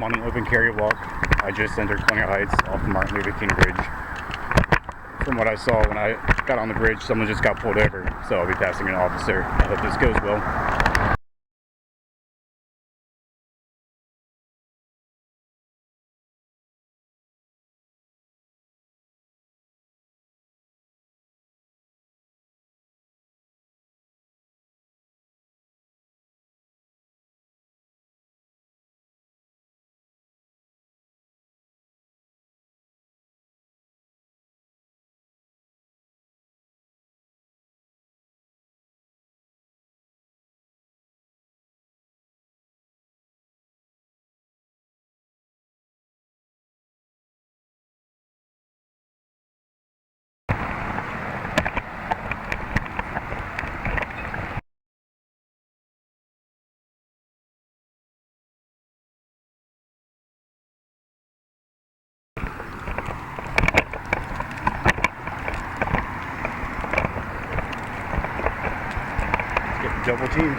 I'm on an open carry walk. I just entered Colonial Heights off the Martin Luther King Bridge. From what I saw when I got on the bridge, someone just got pulled over, so I'll be passing an officer. I hope this goes well. Double team.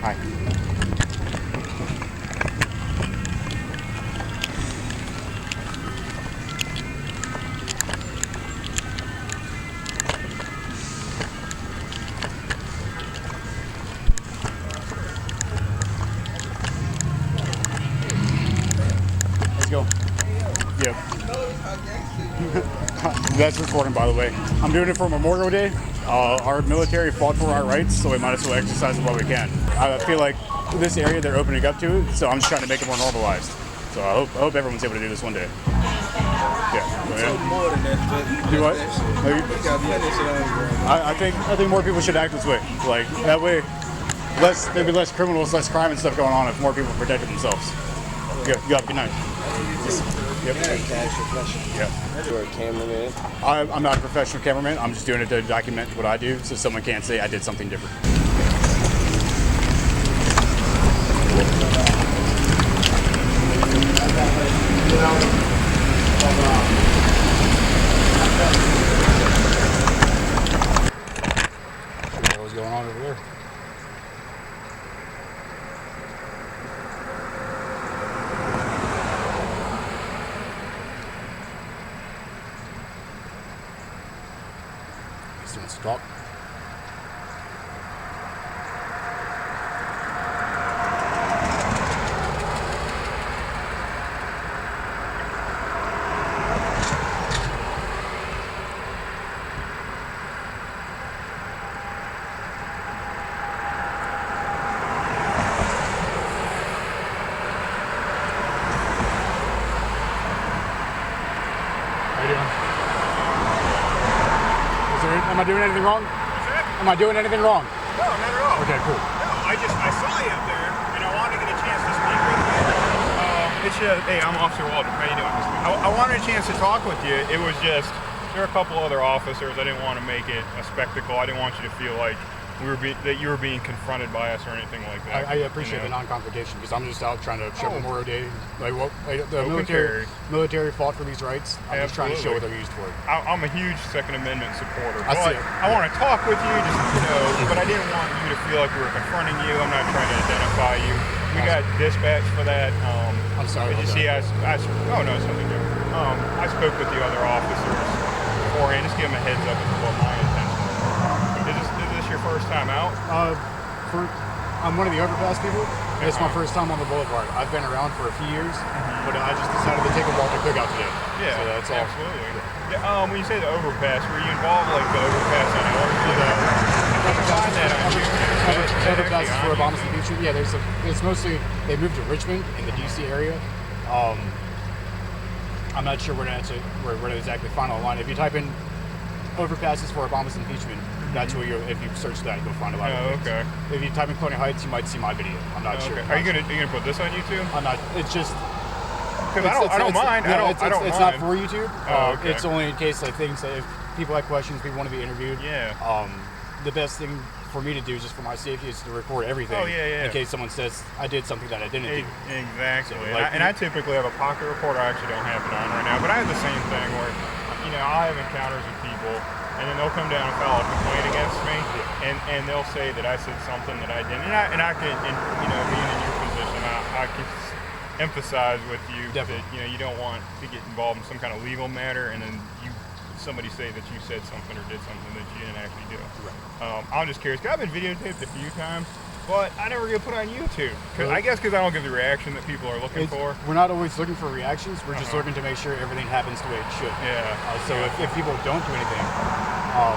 Hi. Let's go. Yep. That's recording, by the way. I'm doing it for Memorial Day. Our military fought for our rights, so we might as well exercise it while we can. I feel like this area they're opening up to it, so I'm just trying to make it more normalized. So I hope everyone's able to do this one day. Yeah. Go ahead. More than that. Do what? I think more people should act this way. Like that way, maybe less criminals, less crime and stuff going on if more people protected themselves. Good. You have a good night. Yep. Yeah. You're a cameraman? I'm not a professional cameraman. I'm just doing it to document what I do so someone can't say I did something different. What's going on over there? He's doing some talk. Am I doing anything wrong? What's that? Am I doing anything wrong? No, not at all. Okay, cool. No, I saw you up there, and I wanted to get a chance to speak with you. Hey, I'm Officer Walden. How you doing? I wanted a chance to talk with you. It was just, there are a couple other officers. I didn't want to make it a spectacle. I didn't want you to feel like that you were being confronted by us or anything like that. I appreciate the non-confrontation because I'm just out trying to show Memorial Day. The Open military fought for these rights. I'm just trying to show what they're used for. I'm a huge Second Amendment supporter. I want to talk with you, but I didn't want you to feel like we were confronting you. I'm not trying to identify you. We got dispatch for that. I'm sorry. Did you see? Oh no, it's something new. I spoke with the other officers beforehand. Just give them a heads up as to what my intention is. Is this your first time out? I'm one of the overpass people. It's my first time on the boulevard. I've been around for a few years, but I just decided to take a walk to cookout today. Yeah, so that's all. Absolutely. Yeah, when you say the overpass, were you involved like the overpass on Overpass for Obama's impeachment. Yeah, it's mostly they moved to Richmond in the DC area. I'm not sure where to exactly find online. If you type in overpasses for Obama's impeachment, that's where if you search that, you'll find a lot of things. Okay. If you type in Colonial Heights, you might see my video. I'm not sure. Are you gonna put this on YouTube? I'm not. It's just because I don't mind. It's not for YouTube. Okay. It's only in case like things that if people have questions, people want to be interviewed. Yeah. The best thing for me to do, just for my safety, is to record everything. Oh yeah. In case someone says I did something that I didn't do. Exactly. So, I typically have a pocket recorder. I actually don't have it on right now, but I have the same thing where I have encounters with people. And then they'll come down and file a complaint against me, and they'll say that I said something that I didn't. And I can, being in your position, I can emphasize with you Definitely. that you don't want to get involved in some kind of legal matter, and then somebody say that you said something or did something that you didn't actually do. Right. I'm just curious. 'Cause I've been videotaped a few times, but I never get put on YouTube. I guess because I don't give the reaction that people are looking for. We're not always looking for reactions. We're just looking to make sure everything happens the way it should. Yeah. So if people don't do anything, I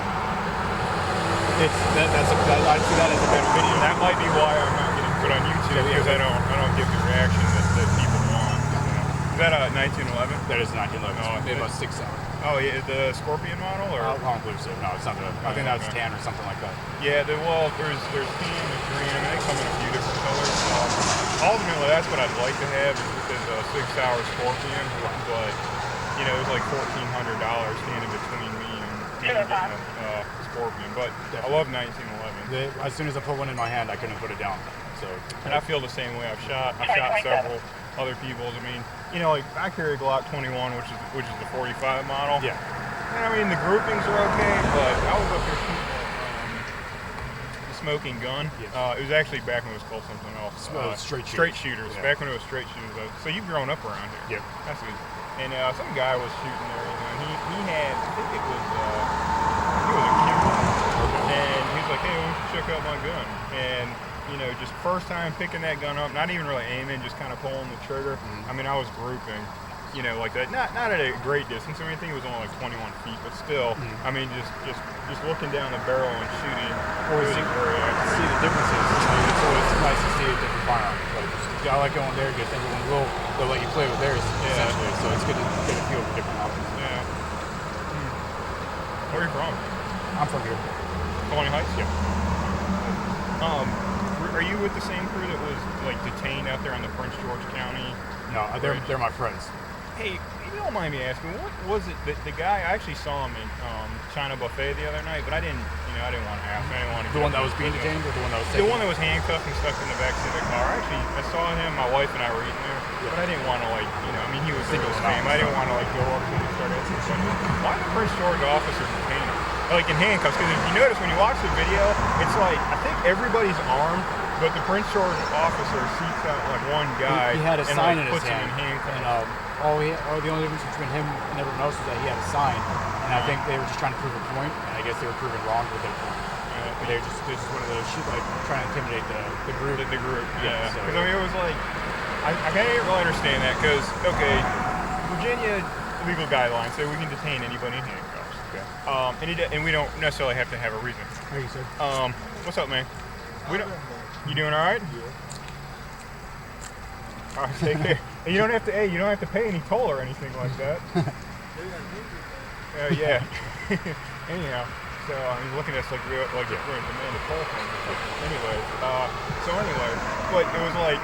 see that as a better video. That might be why I'm not getting put on YouTube because I don't give the reaction that people want. Is that a 1911? That is a 1911. It was 6.7. Oh yeah, the Scorpion model or? I don't believe so. No, it's not. I think that was tan or something like that. Yeah. There's tan, there's green. I mean, they come in a few different colors. Ultimately, that's what I'd like to have is a 6-hour Scorpion, but it was like $1,400 standing between me and getting a Scorpion. But I love 1911. As soon as I put one in my hand, I couldn't put it down. So. And I feel the same way. I've shot several other people's. I mean, like I carry a Glock 21, which is the 45 model. Yeah. And I mean, the groupings are okay, but I was up here shooting the smoking gun. Yes. It was actually back when it was called something else. Straight shooters. Yeah. Back when it was straight shooters. So you've grown up around here. Yep. That's good. And some guy was shooting there, and he had, I think it was a Kimber, and he was like, hey, why don't you check out my gun? And just first time picking that gun up, not even really aiming, just kind of pulling the trigger. I mean, I was grouping, like that. Not at a great distance. I mean, I think it was only like 21 feet, but still, I mean, just looking down the barrel and shooting. Or see the differences. It's always nice to see a different firearm. I like going there because everyone they'll let you play with theirs essentially. So it's good to get a feel for different options. Yeah. Where are you from? I'm from here. Colonial Heights? Yeah. Are you with the same crew that was like detained out there on the Prince George County? No, they're my friends. Hey, you don't mind me asking, what was it that the guy, I actually saw him in China Buffet the other night, but I didn't want to ask. I didn't want to. The one that was being detained, or the one that was taken? The one that was handcuffed and stuck in the backseat of the car. Actually, I saw him. My wife and I were eating there, but I didn't want to I mean, he was there with him. I didn't want to go up to him and start asking questions. Why the Prince George officer detained him? Like in handcuffs? Because if you notice when you watch the video, it's like I think everybody's armed. But the Prince George officer seeks out like one guy. He had a sign in his puts hand. him in handcuffs. And the only difference between him and everyone else was that he had a sign, and I think they were just trying to prove a point. And I guess they were proving wrong with their point. But they're just one of those trying to intimidate the group. The group, yeah. So. Because I mean, it was like I can't really understand that. Because Virginia legal guidelines say we can detain anybody in handcuffs. Okay. And we don't necessarily have to have a reason. How you said? What's up, man? We don't. You doing all right? Yeah. All right, take care. And you don't have to. Hey, you don't have to pay any toll or anything like that. Yeah. Anyhow, So I'm looking at this like real, like we're in Amanda Cole thing. Anyways, but it was like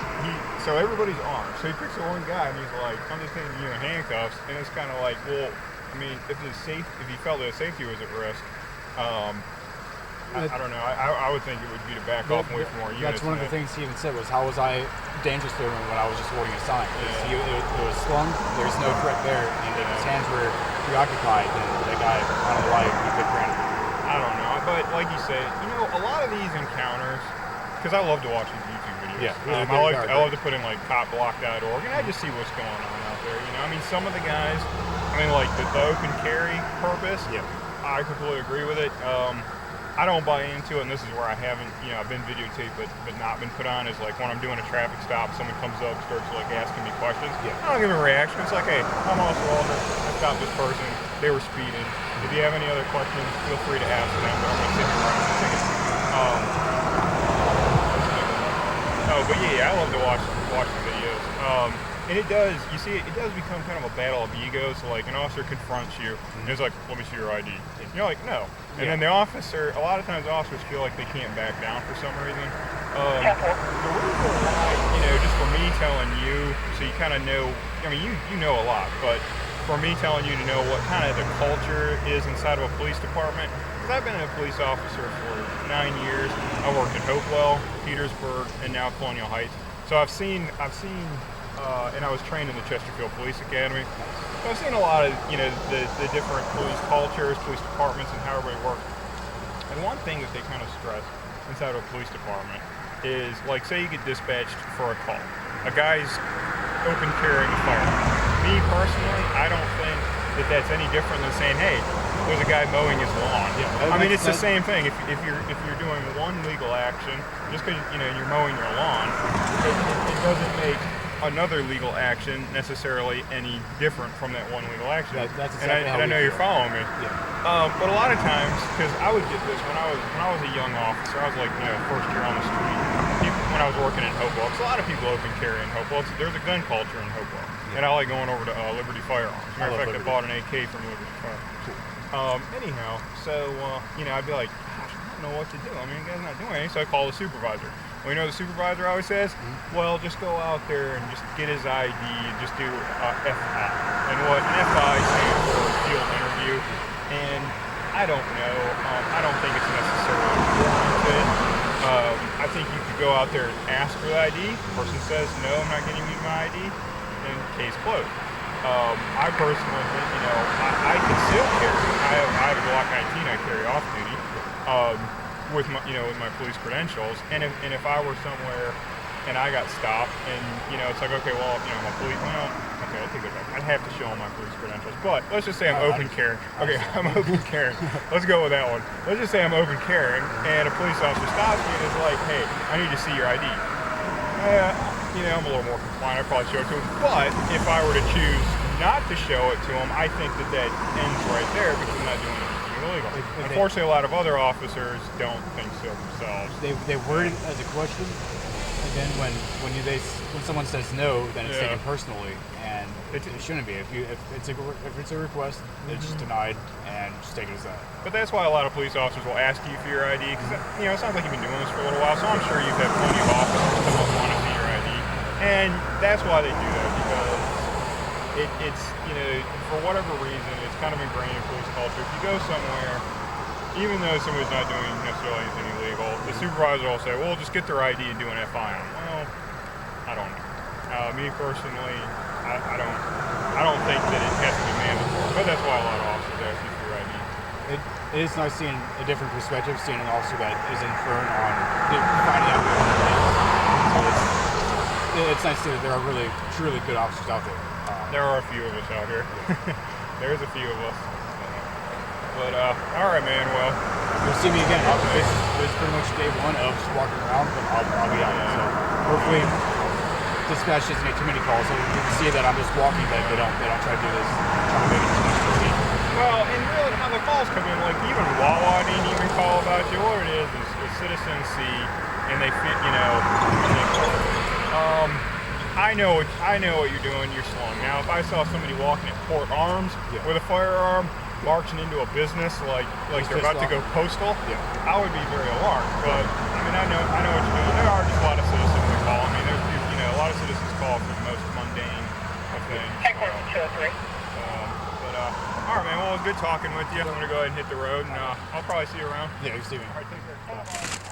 so everybody's armed. So he picks the one guy and he's like, I'm just taking you in handcuffs, and it's kind of like, well, I mean, if he felt that his safety was at risk, I don't know. I would think it would be to back off and wait for more units. That's one of the things he even said was, how was I dangerous to him when I was just holding a sign? It was slung, there's no threat there, and if his hands were preoccupied, then that guy, I don't know why he could grant it. I don't know, but like you say, a lot of these encounters, because I love to watch these YouTube videos. Yeah, I love to put in like CopBlock.org, and I just see what's going on out there. I mean, some of the guys, like the open carry purpose. Yeah. I completely agree with it. I don't buy into it, and this is where I haven't, I've been videotaped, but not been put on, is like when I'm doing a traffic stop, someone comes up, starts like asking me questions. Yeah. I don't give a reaction. It's like, hey, I'm Officer Walter. I stopped this person. They were speeding. If you have any other questions, feel free to ask them. But I'm going to sit here and write tickets. But yeah, I love to watch the videos. And it does, it does become kind of a battle of egos. So like an officer confronts you, and he's like, let me see your ID. And you're like, no. And then the officer, a lot of times officers feel like they can't back down for some reason. The reason why, just for me telling you, so you kind of know, you know a lot, but for me telling you to know what kind of the culture is inside of a police department, because I've been a police officer for 9 years. I worked in Hopewell, Petersburg, and now Colonial Heights. So I've seen, and I was trained in the Chesterfield Police Academy. So I've seen a lot of, the different police cultures, police departments, and how everybody works. And one thing that they kind of stress inside of a police department is, like, say you get dispatched for a call. A guy's open carrying a firearm. Me personally, I don't think that that's any different than saying, hey, there's a guy mowing his lawn. Yeah, it's the same thing. If you're doing one legal action, just because you're mowing your lawn, it doesn't make another legal action necessarily any different from that one legal action. That's exactly and I know you're following me. Yeah. But a lot of times, because I would get this when I was a young officer, I was like first year on the street. When I was working in Hopewell, because a lot of people open carry in Hopewell. There's a gun culture in Hopewell, and I like going over to Liberty Firearms. As a matter of fact, I bought an AK from Liberty Firearms. Anyhow, so I'd be like, gosh, I don't know what to do. The guy's not doing anything, so I call the supervisor. Well, the supervisor always says, well, just go out there and just get his ID and just do FI. And what an FI stands for field interview. And I don't know. I don't think it's necessarily warranted. I think you could go out there and ask for the ID. The person says, no, I'm not getting you my ID. And case closed. I personally think, I conceal carry. I have a Glock 19 I carry off duty. With my police credentials, and if I were somewhere and I got stopped, and it's like, okay, well, I'm a police. Okay, I'll take it back. I'd have to show them my police credentials, but let's just say I'm open carrying. Okay, I'm open carrying. Let's go with that one. Let's just say I'm open carrying, and a police officer stops me and is like, hey, I need to see your ID. I'm a little more compliant. I'd probably show it to him, but if I were to choose not to show it to him, I think that ends right there because I'm not doing it. Illegal. Unfortunately, a lot of other officers don't think so themselves. They word it as a question, and then when someone says no, then it's taken personally, and it shouldn't be. If it's a request, it's just denied and just take it as that. But that's why a lot of police officers will ask you for your ID, because it sounds like you've been doing this for a little while. So I'm sure you've had plenty of officers come up want to see your ID, and that's why they do that, because it's for whatever reason, it's kind of ingrained in police culture. If you go somewhere, even though somebody's not doing necessarily anything illegal, the supervisor will say, well, just get their ID and do an FI on them. Well, I don't know. Me personally, I don't think that it has to be mandatory, but that's why a lot of officers ask you for your ID. It is nice seeing a different perspective, seeing an officer that isn't firm on finding out where it is. So it's nice to see that there are really, truly good officers out there. There are a few of us out here. There's a few of us. But, all right, man, well. You'll see me again. It's pretty much day one of just walking around, but I'll be out. So hopefully dispatch doesn't get too many calls. So you can see that I'm just walking, that they don't try to do this, try to make it too much for me. Well, and really how the calls come in, like even Wawa didn't even call about you. What it is Citizen C, and they fit, I know what you're doing. You're slowing. Now, if I saw somebody walking at Port Arms with a firearm, marching into a business like they're about to go postal, I would be very alarmed. But I mean, I know what you're doing. There are just a lot of citizens that call. I mean, there's a lot of citizens call for the most mundane of things. All right, man. Well, it was good talking with you. I'm gonna go ahead and hit the road, and I'll probably see you around. Yeah, you see me. All right, take care.